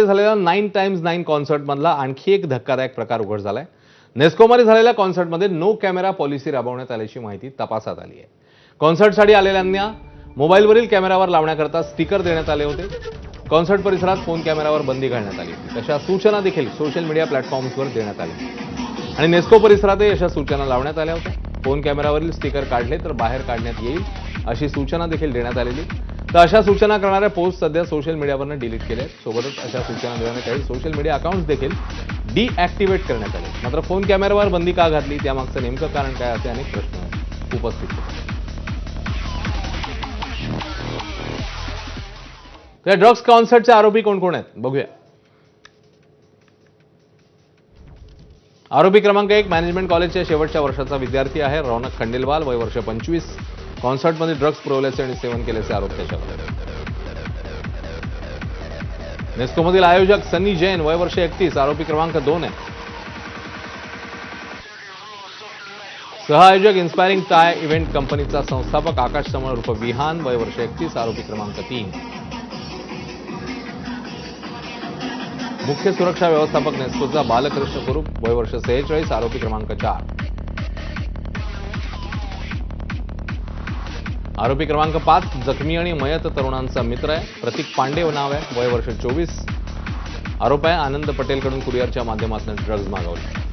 झालेल्या 9x9 कॉन्सर्टमधला आणखी एक धक्कादायक प्रकार उघड झालाय. नेस्कोमध्ये झालेल्या कॉन्सर्टमध्ये नो कॅमेरा पॉलिसी राबवण्यात आल्याची माहिती तपासात आली आहे. कॉन्सर्टसाठी आलेल्यांना मोबाईलवरील कॅमेरावर लावण्याकरता स्टिकर देण्यात आले होते. कॉन्सर्ट परिसरात फोन कॅमेरावर बंदी घालण्यात आली होती. तशा सूचना देखील सोशल मीडिया प्लॅटफॉर्म्सवर देण्यात आल्या आणि नेस्को परिसरातही अशा सूचना लावण्यात आल्या होत्या. फोन कॅमेरावरील स्टिकर काढले तर बाहेर काढण्यात येईल अशी सूचना देखील देण्यात आलेली. तर अशा सूचना करणाऱ्या पोस्ट सध्या सोशल मीडियावरून डिलीट केल्या आहेत. सोबतच अशा सूचना देणारे काही सोशल मीडिया अकाउंट्स देखील डिॲक्टिव्हेट करण्यात आले. मात्र फोन कॅमेरावर बंदी का घातली, त्यामागचं नेमकं कारण काय, असे अनेक प्रश्न उपस्थित होते. या ड्रग्स कॉन्सर्टचे आरोपी कोण कोण आहेत बघूया. आरोपी क्रमांक 1 मॅनेजमेंट कॉलेजच्या शेवटच्या वर्षाचा विद्यार्थी आहे रौनक खंडेलवाल, वय वर्ष 25. कॉन्सर्टमध्ये ड्रग्ज पुरवल्याचे आणि सेवन केल्याचे आरोप त्याच्यावर. नेस्कोमधील आयोजक सनी जैन, वय वर्ष 31, आरोपी क्रमांक 2 आहे. सहआयोजक इन्स्पायरिंग टाय इव्हेंट कंपनीचा संस्थापक आकाश समळ उर्फ विहान, वय वर्ष 31, आरोपी क्रमांक 3. मुख्य सुरक्षा व्यवस्थापक नेस्कोचा बालकृष्ण कुरूप, वय वर्ष 46, आरोपी क्रमांक 4. आरोपी क्रमांक 5 जखमी आणि मयत तरुणांचा मित्र आहे. प्रतीक पांडे नाव आहे, वय वर्ष 24. आरोप आहे आनंद पटेलकडून कुरिअरच्या माध्यमातून ड्रग्ज मागवले.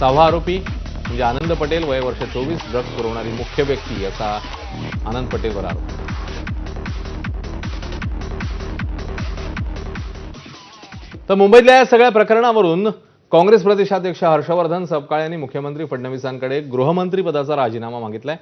6वा आरोपी म्हणजे आनंद पटेल, वय वर्ष 24, ड्रग्ज पुरवणारी मुख्य व्यक्ती याचा आनंद पटेलवर आरोप. तर मुंबईतल्या या सगळ्या प्रकरणावरून काँग्रेस प्रदेशाध्यक्ष हर्षवर्धन सपकाळ यांनी मुख्यमंत्री फडणवीसांकडे गृहमंत्री पदाचा राजीनामा मागितलाय.